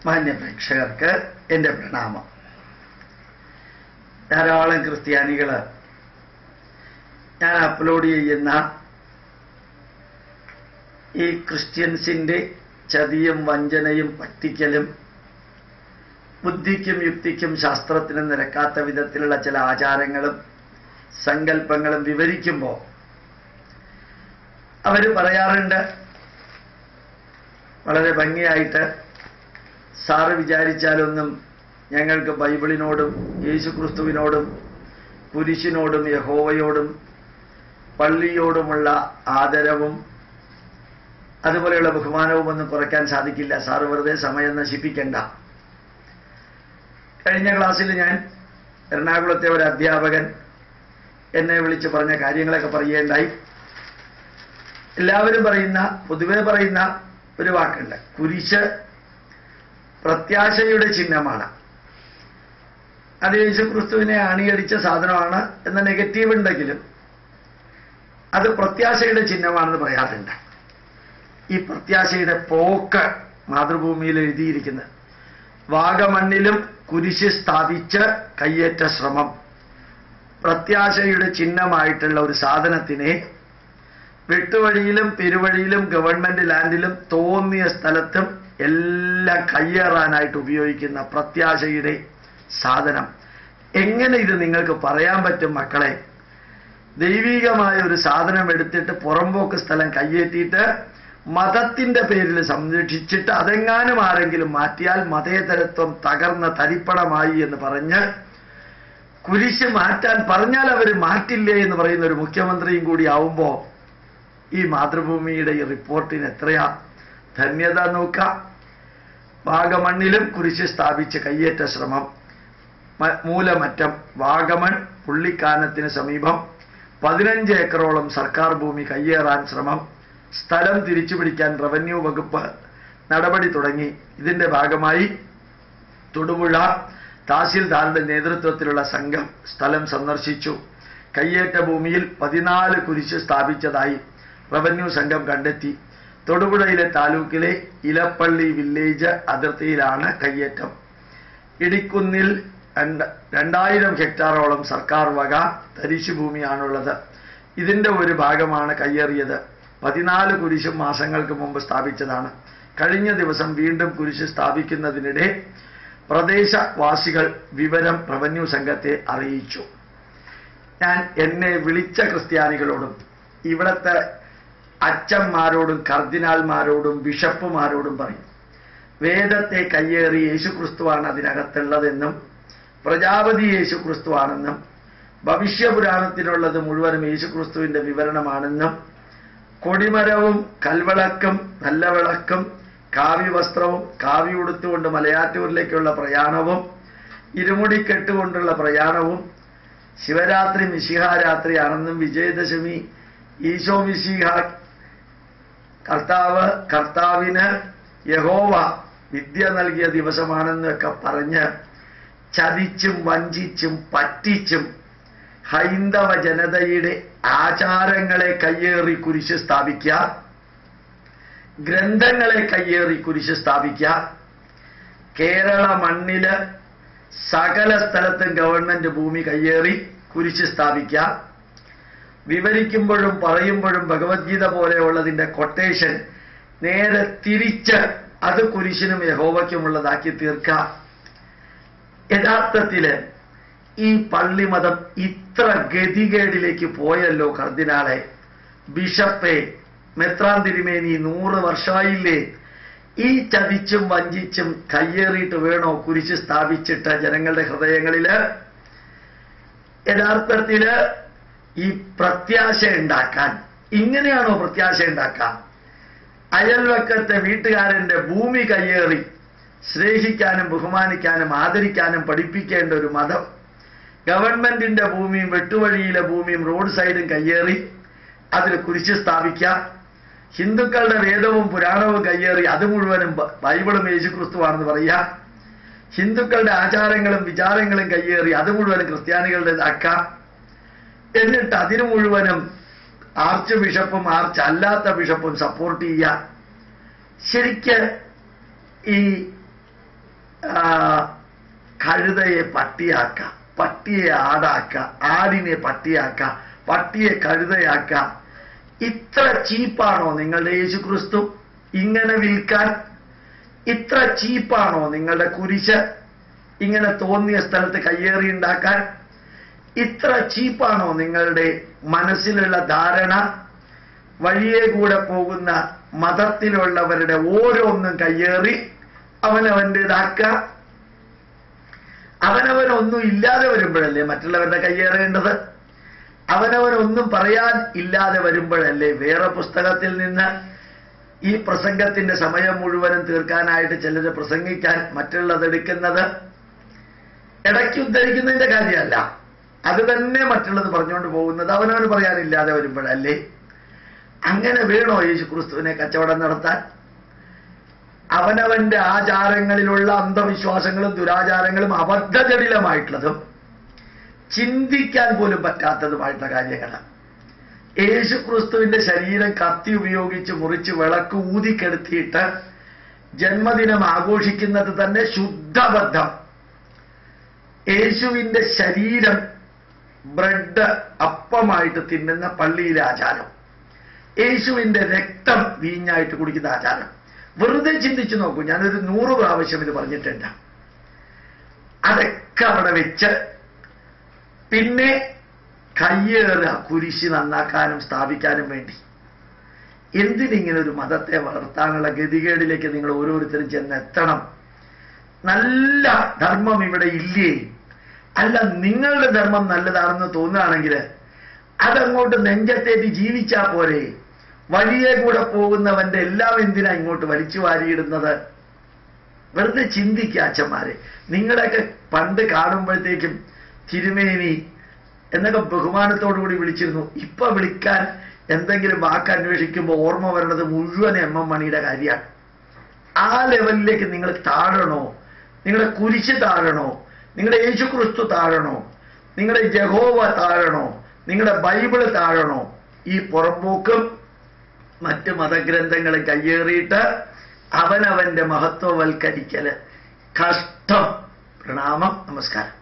മാന്യ പ്രേക്ഷകർക്ക് എൻ്റെ പ്രണാമം. ധാരാളം ക്രിസ്ത്യാനികൾ ഞാൻ അപ്ലോഡ് ചെയ്യുന്ന ഈ ക്രിസ്ത്യൻസിൻ്റെ ചതിയും വഞ്ചനയും പറ്റിക്കലും ബുദ്ധിക്കും യുക്തിക്കും ശാസ്ത്രത്തിനും നിരക്കാത്ത വിധത്തിലുള്ള ചില ആചാരങ്ങളും സങ്കല്പങ്ങളും വിവരിക്കുമ്പോൾ അവർ പറയാറുണ്ട് വളരെ ഭംഗിയായിട്ട്, സാറ് വിചാരിച്ചാലൊന്നും ഞങ്ങൾക്ക് ബൈബിളിനോടും യേശുക്രിസ്തുവിനോടും കുരിശിനോടും യഹോവയോടും പള്ളിയോടുമുള്ള ആദരവും അതുപോലെയുള്ള ബഹുമാനവും ഒന്നും കുറയ്ക്കാൻ സാധിക്കില്ല. സാറ് വെറുതെ സമയം നശിപ്പിക്കണ്ട. കഴിഞ്ഞ ക്ലാസ്സിൽ ഞാൻ എറണാകുളത്തെ ഒരു അധ്യാപകൻ എന്നെ വിളിച്ച് പറഞ്ഞ കാര്യങ്ങളൊക്കെ പറയുകയുണ്ടായി. എല്ലാവരും പൊതുവെ പറയുന്ന ഒരു വാക്കുണ്ട്, കുരിശ് പ്രത്യാശയുടെ ചിഹ്നമാണ്, അത് യേശുക്രിസ്തുവിനെ അണിയടിച്ച സാധനമാണ് എന്ന നെഗറ്റീവ് ഉണ്ടെങ്കിലും അത് പ്രത്യാശയുടെ ചിഹ്നമാണെന്ന് പറയാറുണ്ട്. ഈ പ്രത്യാശയുടെ പോക്ക് മാതൃഭൂമിയിൽ എഴുതിയിരിക്കുന്നത്, വാഗമണ്ണിലും കുരിശ് സ്ഥാപിച്ച് കയ്യേറ്റ ശ്രമം. പ്രത്യാശയുടെ ചിഹ്നമായിട്ടുള്ള ഒരു സാധനത്തിനെ വെട്ടുവഴിയിലും പെരുവഴിയിലും ഗവൺമെന്റ് ലാൻഡിലും തോന്നിയ സ്ഥലത്തും എല്ലാം കയ്യേറാനായിട്ട് ഉപയോഗിക്കുന്ന പ്രത്യാശയുടെ സാധനം. എങ്ങനെ ഇത് നിങ്ങൾക്ക് പറയാൻ പറ്റും മക്കളെ? ദൈവികമായ ഒരു സാധനം എടുത്തിട്ട് പുറമ്പോക്ക് സ്ഥലം കയ്യേറ്റിയിട്ട് മതത്തിന്റെ പേരിൽ സംരക്ഷിച്ചിട്ട് അതെങ്ങാനും ആരെങ്കിലും മാറ്റിയാൽ മതേതരത്വം തകർന്ന തരിപ്പണമായി എന്ന് പറഞ്ഞ് കുരിശ് മാറ്റാൻ പറഞ്ഞാൽ അവർ മാറ്റില്ലേ എന്ന് പറയുന്ന ഒരു മുഖ്യമന്ത്രിയും കൂടി ആവുമ്പോൾ ഈ മാതൃഭൂമിയുടെ ഈ റിപ്പോർട്ടിന് എത്രയാ ധന്യത നോക്കാം. വാഗമണ്ണിലും കുരിശ് സ്ഥാപിച്ച് കയ്യേറ്റ ശ്രമം. മൂലമറ്റം വാഗമൺ പുള്ളിക്കാനത്തിന് സമീപം 15 ഏക്കറോളം സർക്കാർ ഭൂമി കയ്യേറാൻ ശ്രമം. സ്ഥലം തിരിച്ചുപിടിക്കാൻ റവന്യൂ വകുപ്പ് നടപടി തുടങ്ങി. ഇതിന്റെ ഭാഗമായി തൊടുപുഴ തഹസിൽദാരുടെ നേതൃത്വത്തിലുള്ള സംഘം സ്ഥലം സന്ദർശിച്ചു. കയ്യേറ്റ ഭൂമിയിൽ 14 കുരിശ് സ്ഥാപിച്ചതായി റവന്യൂ സംഘം കണ്ടെത്തി. തൊടുപുഴയിലെ താലൂക്കിലെ ഇലപ്പള്ളി വില്ലേജ് അതിർത്തിയിലാണ് കയ്യേറ്റം. ഇടിക്കുന്നിൽ 2000 ഹെക്ടാറോളം സർക്കാർ വക തരിശുഭൂമിയാണുള്ളത്. ഇതിന്റെ ഒരു ഭാഗമാണ് കയ്യേറിയത്. 14 കുരിശും മാസങ്ങൾക്ക് മുമ്പ് സ്ഥാപിച്ചതാണ്. കഴിഞ്ഞ ദിവസം വീണ്ടും കുരിശ് സ്ഥാപിക്കുന്നതിനിടെ പ്രദേശവാസികൾ വിവരം റവന്യൂ സംഘത്തെ അറിയിച്ചു. ഞാൻ എന്നെ വിളിച്ച ക്രിസ്ത്യാനികളോടും ഇവിടത്തെ അച്ഛന്മാരോടും കർദിനാൾമാരോടും ബിഷപ്പുമാരോടും പറയും, വേദത്തെ കയ്യേറി യേശുക്രിസ്തുവാണ് അതിനകത്തുള്ളതെന്നും പ്രജാപതി യേശുക്രിസ്തുവാണെന്നും ഭവിഷ്യപുരാണത്തിനുള്ളത് മുഴുവനും യേശുക്രിസ്തുവിന്റെ വിവരണമാണെന്നും കൊടിമരവും കൽവിളക്കും നല്ല വിളക്കും കാവ്യവസ്ത്രവും കാവ്യ ഉടുത്തുകൊണ്ട് മലയാറ്റൂരിലേക്കുള്ള പ്രയാണവും ഇരുമുടിക്കെട്ടുകൊണ്ടുള്ള പ്രയാണവും ശിവരാത്രി മിശിഹാരാത്രിയാണെന്നും വിജയദശമി ഈശോ മിശിഹ കർത്താവിന് യഹോവ വിദ്യ നൽകിയ ദിവസമാണെന്നൊക്കെ പറഞ്ഞ് ചതിച്ചും വഞ്ചിച്ചും പറ്റിച്ചും ഹൈന്ദവ ജനതയുടെ ആചാരങ്ങളെ കയ്യേറി കുരിശ് സ്ഥാപിക്കുക, ഗ്രന്ഥങ്ങളെ കയ്യേറി കുരിശ് സ്ഥാപിക്കുക, കേരള മണ്ണില് സകല സ്ഥലത്തും ഗവൺമെന്റ് ഭൂമി കയ്യേറി കുരിശ് സ്ഥാപിക്കുക, വിവരിക്കുമ്പോഴും പറയുമ്പോഴും ഭഗവത്ഗീത പോലെയുള്ളതിന്റെ കൊട്ടേഷൻ നേരെ തിരിച്ച് അത് കുരിശിനും യഹോവയ്ക്കുമുള്ളതാക്കി തീർക്കുക. യഥാർത്ഥത്തില് ഈ പള്ളിമതം ഇത്ര ഗതികേടിലേക്ക് പോയല്ലോ കർദിനാളെ, ബിഷപ്പെ, മെത്രാൻ തിരുമേനി, 100 വർഷമായില്ലേ ഈ ചതിച്ചും വഞ്ചിച്ചും കയ്യേറിയിട്ട് വേണോ കുരിശ് സ്ഥാപിച്ചിട്ട് ജനങ്ങളുടെ ഹൃദയങ്ങളില് യഥാർത്ഥത്തില് ഈ പ്രത്യാശ ഉണ്ടാക്കാൻ? ഇങ്ങനെയാണോ പ്രത്യാശ ഉണ്ടാക്കാം? അയൽവക്കത്തെ വീട്ടുകാരന്റെ ഭൂമി കയ്യേറി സ്നേഹിക്കാനും ബഹുമാനിക്കാനും ആദരിക്കാനും പഠിപ്പിക്കേണ്ട ഒരു മതം ഗവൺമെന്റിന്റെ ഭൂമിയും വെട്ടുവഴിയിലെ ഭൂമിയും റോഡ് സൈഡും കയ്യേറി അതിൽ കുരിശ് സ്ഥാപിക്കാം. ഹിന്ദുക്കളുടെ വേദവും പുരാണവും കയ്യേറി അത് മുഴുവനും ബൈബിളും യേശുക്രിസ്തുവാണെന്ന് പറയാം. ഹിന്ദുക്കളുടെ ആചാരങ്ങളും വിചാരങ്ങളും കയ്യേറി അത് മുഴുവനും ക്രിസ്ത്യാനികളുടേതാക്കാം. എന്നിട്ട് അതിനു മുഴുവനും ആർച്ച് ബിഷപ്പും ആർച്ച് അല്ലാത്ത ബിഷപ്പും സപ്പോർട്ട് ചെയ്യുക. ശരിക്ക് ഈ കഴുതയെ പട്ടിയാക്ക, പട്ടിയെ ആടാക്ക, ആടിനെ പട്ടിയാക്ക, പട്ടിയെ കഴുതയാക്ക. ഇത്ര ചീപ്പാണോ നിങ്ങളുടെ യേശുക്രിസ്തു ഇങ്ങനെ വിൽക്കാൻ? ഇത്ര ചീപ്പാണോ നിങ്ങളുടെ കുരിശ് ഇങ്ങനെ തോന്നിയ സ്ഥലത്ത് കയ്യേറി ഉണ്ടാക്കാൻ? ഇത്ര ചീപ്പാണോ നിങ്ങളുടെ മനസ്സിലുള്ള ധാരണ? വഴിയെ കൂടെ പോകുന്ന മതത്തിലുള്ളവരുടെ ഓരോന്നും കയ്യേറി അവനവൻ്റെതാക്ക. അവനവനൊന്നും ഇല്ലാതെ വരുമ്പോഴല്ലേ മറ്റുള്ളവരുടെ കയ്യേറേണ്ടത്? അവനവനൊന്നും പറയാൻ ഇല്ലാതെ വരുമ്പോഴല്ലേ വേറെ പുസ്തകത്തിൽ നിന്ന് ഈ പ്രസംഗത്തിന്റെ സമയം മുഴുവനും തീർക്കാനായിട്ട് ചിലര് പ്രസംഗിക്കാൻ മറ്റുള്ളതെടുക്കുന്നത്? ഇടയ്ക്ക് ഉദ്ധരിക്കുന്നതിന്റെ കാര്യമല്ല, അത് തന്നെ മറ്റുള്ളത് പറഞ്ഞുകൊണ്ട് പോകുന്നത് അവനവന് പറയാനില്ലാതെ വരുമ്പോഴല്ലേ. അങ്ങനെ വേണോ യേശുക്രിസ്തുവിനെ കച്ചവടം നടത്താൻ? അവനവന്റെ ആചാരങ്ങളിലുള്ള അന്ധവിശ്വാസങ്ങളും ദുരാചാരങ്ങളും അബദ്ധജടിലമായിട്ടുള്ളതും ചിന്തിക്കാൻ പോലും പറ്റാത്തതുമായിട്ടുള്ള കാര്യങ്ങളാണ്. യേശുക്രിസ്തുവിന്റെ ശരീരം കത്തി ഉപയോഗിച്ച് മുറിച്ച് വിളക്ക് ഊതിക്കെടുത്തിയിട്ട് ജന്മദിനം ആഘോഷിക്കുന്നത് തന്നെ ശുദ്ധബദ്ധം. യേശുവിന്റെ ശരീരം ബ്രെഡ് അപ്പമായിട്ട് തിന്നുന്ന പള്ളിയിലെ ആചാരം, യേശുവിന്റെ രക്തം വീഞ്ഞായിട്ട് കുടിക്കുന്ന ആചാരം. വെറുതെ ചിന്തിച്ചു നോക്കൂ, ഞാനൊരു 100 പ്രാവശ്യം ഇത് പറഞ്ഞിട്ടുണ്ട്. അതൊക്കെ അവിടെ വെച്ച് പിന്നെ കയ്യേറുക കുരിശ് നന്നാക്കാനും സ്ഥാപിക്കാനും വേണ്ടി. എന്തിനിങ്ങനെ ഒരു മതത്തെ വളർത്താനുള്ള ഗതികേടിലേക്ക് നിങ്ങൾ ഓരോരുത്തരും ചെന്നെത്തണം? നല്ല ധർമ്മം ഇവിടെ ഇല്ലേ? അല്ല, നിങ്ങളുടെ ധർമ്മം നല്ലതാണെന്ന് തോന്നുകയാണെങ്കിൽ അതങ്ങോട്ട് നെഞ്ചത്തേറ്റി ജീവിച്ചാൽ പോരെ? വഴിയെ കൂടെ പോകുന്നവന്റെ എല്ലാം എന്തിനാ ഇങ്ങോട്ട് വലിച്ചു വാരിയിടുന്നത്? വെറുതെ ചിന്തിക്കുക അച്ഛന്മാരെ. നിങ്ങളെയൊക്കെ പണ്ട് കാണുമ്പോഴത്തേക്കും തിരുമേനി എന്നൊക്കെ ബഹുമാനത്തോടുകൂടി വിളിച്ചിരുന്നു. ഇപ്പൊ വിളിക്കാൻ എന്തെങ്കിലും വാക്ക് അന്വേഷിക്കുമ്പോൾ ഓർമ്മ വരണത് മുഴുവൻ MM മണിയുടെ കാര്യമാണ്. ആ ലെവലിലേക്ക് നിങ്ങൾ താഴണോ? നിങ്ങളുടെ കുരിശ് താഴണോ? നിങ്ങളുടെ യേശുക്രിസ്തു താഴണോ? നിങ്ങളുടെ യഹോവ താഴണോ? നിങ്ങളുടെ ബൈബിള് താഴണോ? ഈ പുറമ്പോക്കും മറ്റ് മതഗ്രന്ഥങ്ങളെ കയ്യേറിയിട്ട് അവനവന്റെ മഹത്വവൽക്കരിക്കല് കഷ്ടം. പ്രണാമം, നമസ്കാരം.